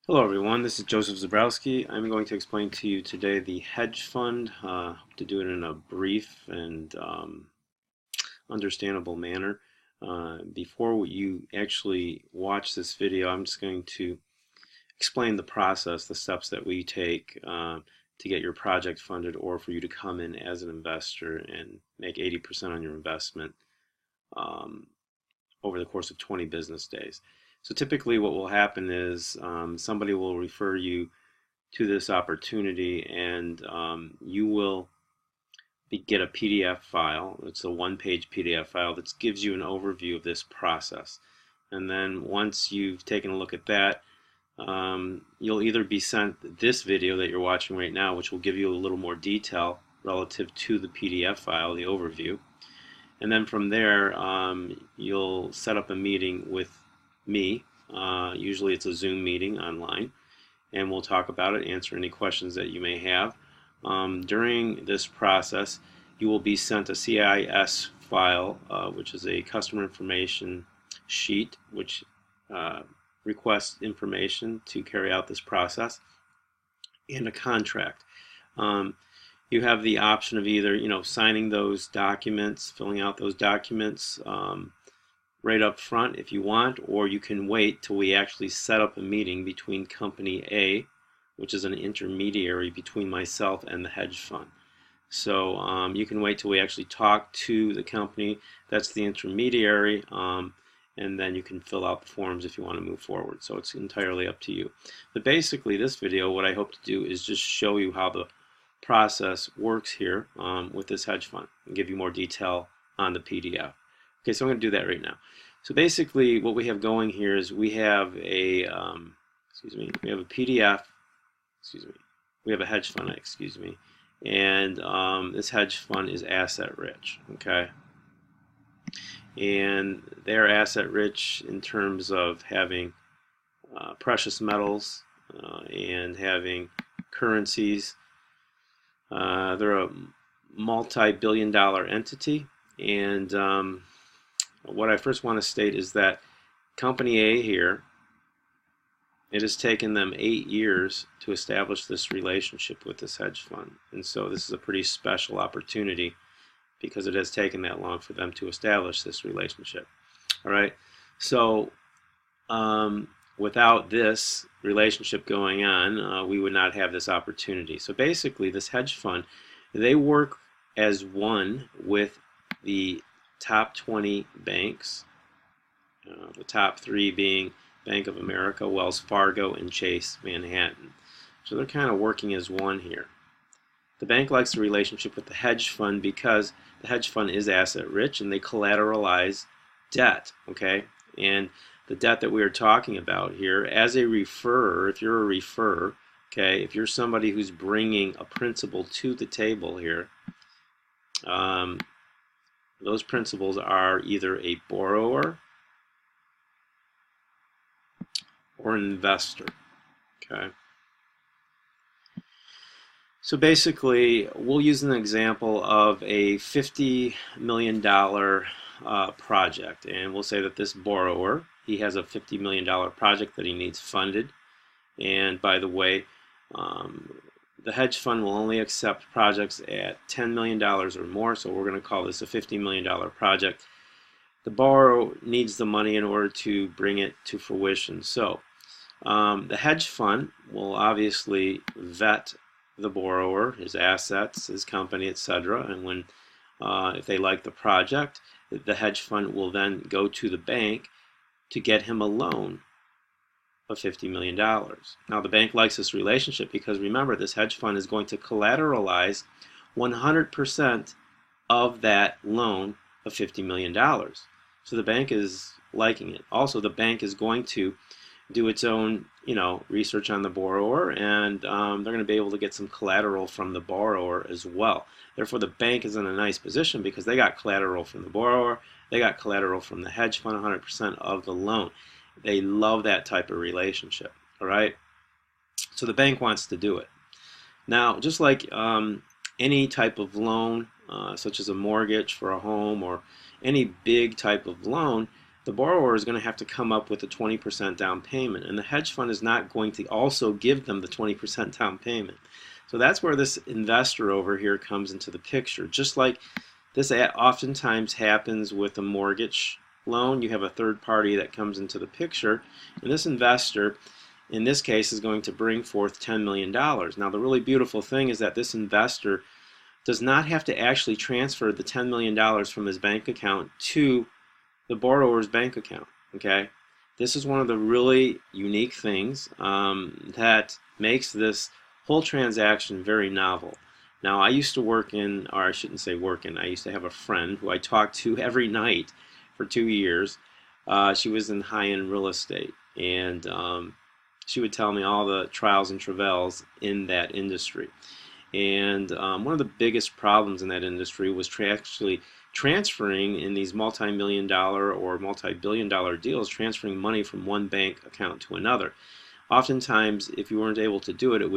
Hello everyone, this is Joseph Zabrowski. I'm going to explain to you today the hedge fund. Hope to do it in a brief and understandable manner. Before you actually watch this video, I'm just going to explain the process, the steps that we take to get your project funded or for you to come in as an investor and make 80% on your investment um, over the course of 20 business days. So typically what will happen is somebody will refer you to this opportunity, and you will get a PDF file. It's a one-page PDF file that gives you an overview of this process. And then once you've taken a look at that, you'll either be sent this video that you're watching right now, which will give you a little more detail relative to the PDF file, the overview. And then from there, you'll set up a meeting with me. Usually it's a Zoom meeting online, and we'll talk about it, answer any questions that you may have. During this process, you will be sent a CIS file, which is a customer information sheet, which requests information to carry out this process, and a contract. You have the option of either, signing those documents, filling out those documents right up front if you want, or you can wait till we actually set up a meeting between Company A, which is an intermediary between myself and the hedge fund. So you can wait till we actually talk to the company that's the intermediary, and then you can fill out the forms if you want to move forward. So it's entirely up to you. But basically this video, what I hope to do is just show you how the process works here with this hedge fund and give you more detail on the PDF. Okay, so I'm going to do that right now. So basically what we have going here is we have a we have a PDF, we have a hedge fund, and this hedge fund is asset rich, okay? And they're asset rich in terms of having precious metals and having currencies. They're a multi-billion-dollar entity, and what I first want to state is that Company A here, it has taken them 8 years to establish this relationship with this hedge fund, and so this is a pretty special opportunity because it has taken that long for them to establish this relationship. All right, so without this relationship going on, we would not have this opportunity. So basically this hedge fund, they work as one with the top 20 banks, the top 3 being Bank of America, Wells Fargo, and Chase Manhattan. So they're kind of working as one here. The bank likes the relationship with the hedge fund because the hedge fund is asset rich and they collateralize debt, okay? And the debt that we are talking about here, as a referrer, if you're a referrer, okay, if you're somebody who's bringing a principal to the table here, those principals are either a borrower or an investor, okay? So basically, we'll use an example of a $50 million project, and we'll say that this borrower, he has a $50 million project that he needs funded. And by the way, the hedge fund will only accept projects at $10 million or more, so we're going to call this a $50 million project. The borrower needs the money in order to bring it to fruition. So the hedge fund will obviously vet the borrower, his assets, his company, etc. And when if they like the project, the hedge fund will then go to the bank to get him a loan of $50 million. Now the bank likes this relationship because remember, this hedge fund is going to collateralize 100% of that loan of $50 million. So the bank is liking it. Also, the bank is going to do its own, research on the borrower, and they're going to be able to get some collateral from the borrower as well. Therefore, the bank is in a nice position because they got collateral from the borrower, they got collateral from the hedge fund, 100% of the loan. They love that type of relationship, all right? So the bank wants to do it. Now, just like any type of loan, such as a mortgage for a home or any big type of loan, the borrower is going to have to come up with a 20% down payment, and the hedge fund is not going to also give them the 20% down payment. So that's where this investor over here comes into the picture. Just like this oftentimes happens with a mortgage loan, you have a third party that comes into the picture, and this investor in this case is going to bring forth $10 million. Now the really beautiful thing is that this investor does not have to actually transfer the $10 million from his bank account to the borrower's bank account. Okay, this is one of the really unique things that makes this whole transaction very novel. Now I used to work in, or I shouldn't say work in, I used to have a friend who I talked to every night for 2 years. She was in high-end real estate, and she would tell me all the trials and travails in that industry. And one of the biggest problems in that industry was actually transferring in these multi-million-dollar or multi-billion-dollar deals, transferring money from one bank account to another. Oftentimes, if you weren't able to do it, it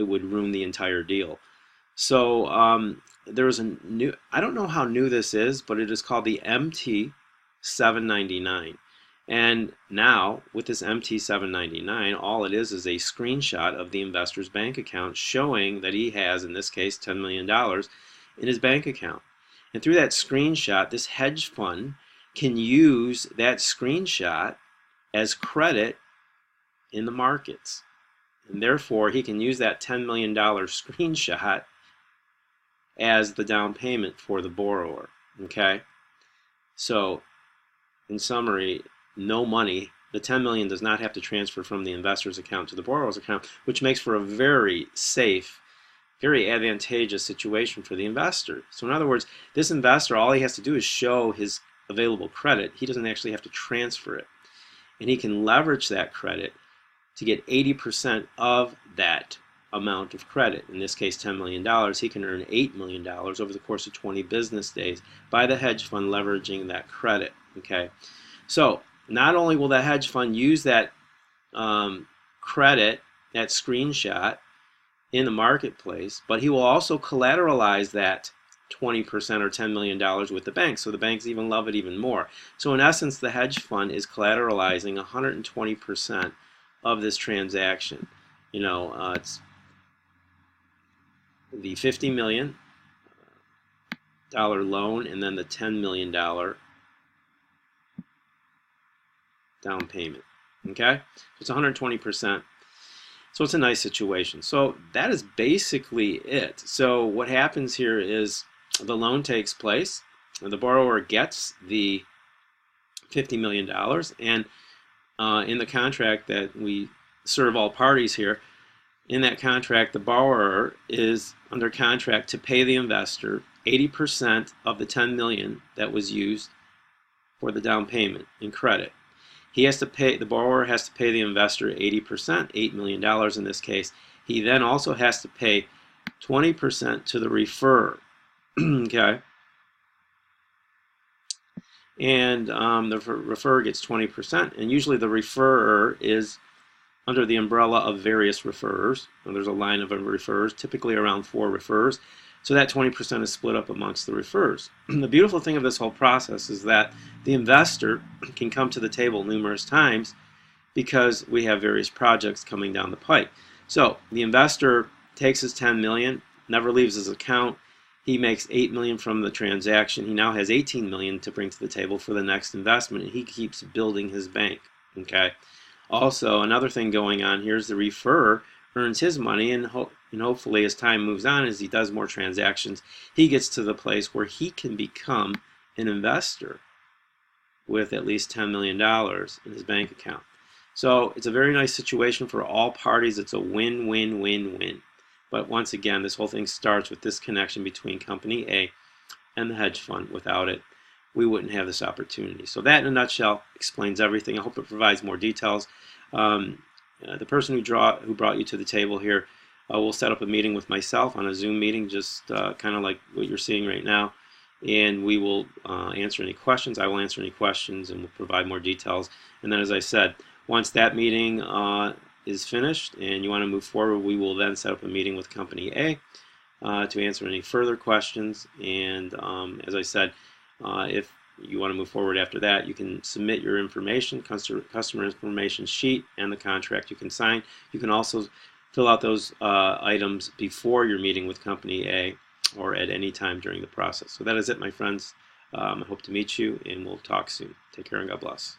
would ruin the entire deal. So there's a new, I don't know how new this is, but it is called the MT-799. And now, with this MT-799, all it is a screenshot of the investor's bank account showing that he has, in this case, $10 million in his bank account. And through that screenshot, this hedge fund can use that screenshot as credit in the markets. And therefore, he can use that $10 million screenshot as the down payment for the borrower. Okay? So, in summary, no money, the $10 million does not have to transfer from the investor's account to the borrower's account, which makes for a very safe, very advantageous situation for the investor. So in other words, this investor, all he has to do is show his available credit. He doesn't actually have to transfer it. And he can leverage that credit to get 80% of that amount of credit. In this case, $10 million. He can earn $8 million over the course of 20 business days by the hedge fund leveraging that credit. Okay, so not only will the hedge fund use that credit, that screenshot, in the marketplace, but he will also collateralize that 20% or $10 million with the bank, so the banks even love it even more. So in essence, the hedge fund is collateralizing 120% of this transaction. You know, it's the $50 million loan and then the $10 million down payment. Okay, so it's 120%. So it's a nice situation. So that is basically it. So what happens here is the loan takes place, and the borrower gets the $50 million, and in the contract that we serve all parties here, in that contract, the borrower is under contract to pay the investor 80% of the $10 million that was used for the down payment in credit. He has to pay, the borrower has to pay the investor 80%, $8 million in this case. He then also has to pay 20% to the referrer. Okay? And the referrer gets 20%, and usually the referrer is under the umbrella of various referrers. And there's a line of referrers, typically around 4 referrers. So that 20% is split up amongst the referrers. The beautiful thing of this whole process is that the investor can come to the table numerous times because we have various projects coming down the pike. So the investor takes his $10 million, never leaves his account. He makes $8 million from the transaction. He now has $18 million to bring to the table for the next investment, and he keeps building his bank. Okay. Also, another thing going on here is the referrer earns his money, and hopefully as time moves on, as he does more transactions, he gets to the place where he can become an investor with at least $10 million in his bank account. So it's a very nice situation for all parties. It's a win-win-win-win. But once again, this whole thing starts with this connection between Company A and the hedge fund. Without it, we wouldn't have this opportunity. So that, in a nutshell, explains everything. I hope it provides more details. The person who brought you to the table here will set up a meeting with myself on a Zoom meeting, just kind of like what you're seeing right now, and we will answer any questions. I will answer any questions, and we'll provide more details. And then, as I said, once that meeting is finished and you want to move forward, we will then set up a meeting with Company A to answer any further questions. And as I said, if you want to move forward after that, you can submit your information, customer information sheet, and the contract you can sign. You can also fill out those items before your meeting with Company A or at any time during the process. So that is it, my friends. I hope to meet you, and we'll talk soon. Take care and God bless.